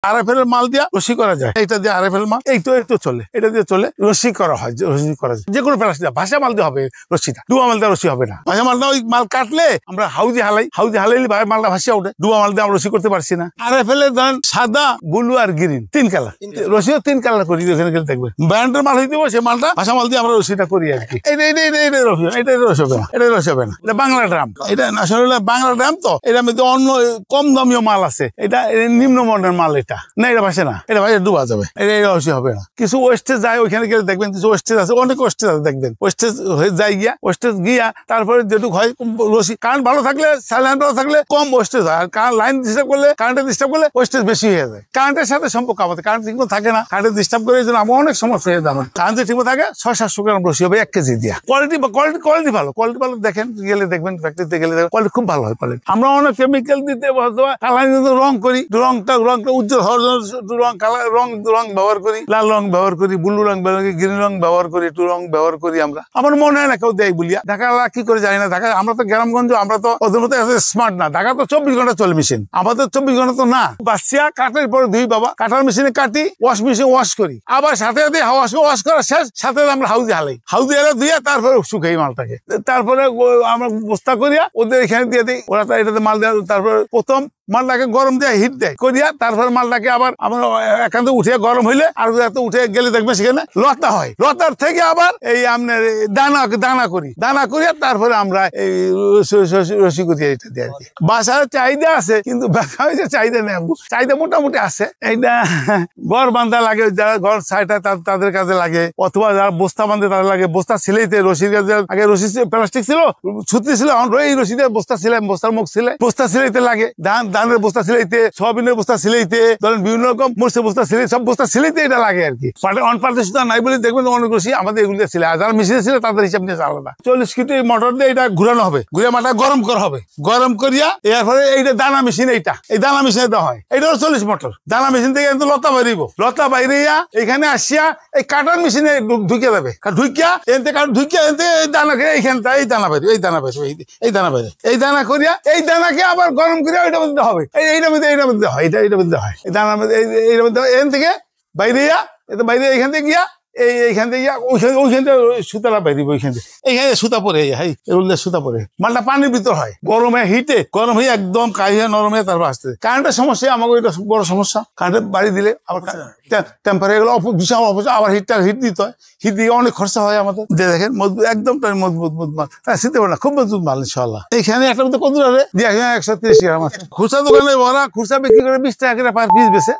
RFL মাল দিয়া রশি করা যায়, এটা দিয়ে আরএফএল মাল এই তো চলে, এটা দিয়ে চলে রশি করা হয়, রশি করা যায় যে কোনো প্লাস্টিক ভাষা মাল দিয়ে হবে রশিটা, ডুবা মাল দিয়ে রশি হবে না। ভাষা মালটা ওই মাল কাটলে আমরা হাউজি হালাইলে মালটা ভাসিয়া ওঠে, ডুবা মাল দিয়ে আমরা রশি করতে পারছি না। আরএফএল এর ধরেন সাদা, ব্লু আর গ্রিন 3 কালার, রশিও 3 কালার করি, ওখানে গেলে দেখবেন ব্র্যান্ডের মাল হইতে সে মালটা ভাষা মাল দিয়ে আমরা রশিটা করি আর কি। এটা রশি হবে না, এটা রশি হবে না, এটা বাংলা ড্রাম, এটা আসলে বাংলা ড্রাম তো এটার মধ্যে অন্য কম দামীয় মাল আছে, এটা নিম্ন মানের মাল, এটা না এটা ভাসে না, এটা ভাসে ডুবা যাবে, এটা রশি হবে না। কিছু ওয়েস্টেজ যায় ওইখানে গেলে দেখবেন, কিছু ওয়েস্টেজ আছে, অনেক ওয়েস্টেজ আছে দেখবেন, ওয়েস্টেজ হয়ে যায় গিয়া, ওয়েস্টেজ গিয়া তারপরে যেটুকু হয় রশি, কারেন্ট ভালো থাকলে লাইন ভালো থাকলে কম ওয়েস্টেজ হয়, আর লাইন ডিস্টার্ব করলে কারেন্টে ডিস্টার্ব করলে ওয়েস্টেজ বেশি হয়ে যায়। কারেন্টের সাথে সম্পর্ক আমাদের, কারেন্ট ঠিকমতো থাকে না, কারেন্ট ডিস্টার্ব করে এই জন্য আমার অনেক সমস্যা হয়ে যাবে। কারেন্ট ঠিকমতো থাকে 600-700 গ্রাম রশি হবে 1 কেজি দিয়া। কোয়ালিটি ভালো দেখেন, গেলে দেখবেন ফ্যাক্টরিতে গেলে কোয়ালিটি খুব ভালো হয়। আমরা অনেক কেমিক্যাল দিতে রং করি, রংটা উজ্জ্বল হওয়ার জন্য রং ব্যবহার করি, লাল রং ব্যবহার করি, ব্লু রং ব্যবহার করি, গ্রিন রং ব্যবহার করি, একটু রং ব্যবহার করি আমরা। আমার মনে হয় না কেউ দেয় বলিয়া, ঢাকা কি করে জানি না, ঢাকা আমরা তো গ্রামগঞ্জ, আমরা তো ওদের মতো স্মার্ট না, ঢাকা তো 24 ঘন্টা চলে মেশিন, আমাদের 24 ঘন্টা তো না। বাচ্চা কাটার পরে ধুই বাবা, কাটার মেশিনে কাটি, ওয়াশ মেশিনে ওয়াশ করি, আবার সাথে ওয়াশ করা শেষ, সাথে আমরা হাউজে হালে ধুইয়া তারপরে শুকাই মালটাকে, তারপরে আমরা বস্তা করিয়া ওদের এখানে দিয়ে দিই, ওরা এটাতে মাল দেওয়া, তারপরে প্রথম মালটাকে গরম দিয়ে হিট দেয় করিয়া, তারপরে মালটাকে আবার আমরা একান্ত উঠে গরম হইলে আর উঠে গেলে দেখবেন সেখানে লতা হয়, লতার থেকে আবার এই আপনার দানা করিয়া তারপরে আমরা এই রশি করিয়া এটা দিই আর কি। বাসার চাহিদা আছে কিন্তু চাহিদা নেই, চাহিদা মোটামুটি আছে। এইটা ঘর বান্ধা লাগে, যারা ঘর সাইডে তাদের কাজে লাগে, অথবা যারা বস্তা বাঁধে তাদের লাগে, বস্তা সিলাইতে রশির কাজে, আগে রশি প্লাস্টিক ছিল, ছুটি ছিল, এই রশিতে বস্তা সিলাই, বস্তার মুখ সিলাই, বস্তা সিলাইতে লাগে, ধানের বস্তা সিলাইতে, সয়াবিনের বস্তা সিলাইতে, ধরেন বিভিন্ন রকম মরিচের বস্তা সিলাই, সব বস্তা সিলাইতে এটা লাগে আর কি। অনপাল্টে সুতা নাই বলে দেখবেন অনেক রশি আমাদের এগুলো ছিল, আর যারা মেশিনে ছিল তাদের হিসাব নিয়ে আলাদা। 40 কেজি মোটর দিয়ে এটা ঘুরানো হবে, ঘুরে মাথা গরম করা হবে, গরম করিয়া এরপরে এইটা দানা মেশিন, এই দানা মেশিনে দেওয়া হয়, এইটাও 40 মোটর। দানা মেশিন থেকে কিন্তু লতা বাইরিব, লতা বাইরিয়া এখানে আসিয়া এই কাটার মেশিনে ঢুকিয়ে দেবে, ঢুকিয়া দানা এইখানটা এই দানা বাইরে, এই দানা বাইরে, এই দানা বাইরে, এই দানা করিয়া এই দানাকে আবার গরম করিয়া ওইটা মধ্যে হবে, এইটার মধ্যে হয়, এইটার মধ্যে হয়, এই দানার মধ্যে এইটার মধ্যে এখান থেকে বাইরে বাইরে এইখান থেকে গিয়া এইখান থেকে ওইখান থেকে সুতাটা বেরিব, ওইখান থেকে এইখানে সুতা পরে সুতা পরে মালটা পানির ভিতর হয়, গরমে হিটে গরম হয়ে একদম কাহিয়া নরম হয়ে তারপর আসতে। কারেন্টের সমস্যা আমাকে এটা বড় সমস্যা, কারেন্টের বাড়ি দিলে আবার টেম্পারেচার বিশাল অপচয়, আবার হিট দিতে হয়, হিট দিয়ে অনেক খরচা হয় আমাদের। দেখেন মজবুত, একদম মজবুত মাল, চিনতে পারে না, খুব মজবুত মাল ইনশাল্লাহ। এইখানে একটা মধ্যে কত 130 গ্রাম আছে, খুচরা দোকানে ওরা খুচরা বিক্রি করে 20 টাকা করে পার পিস বেছে।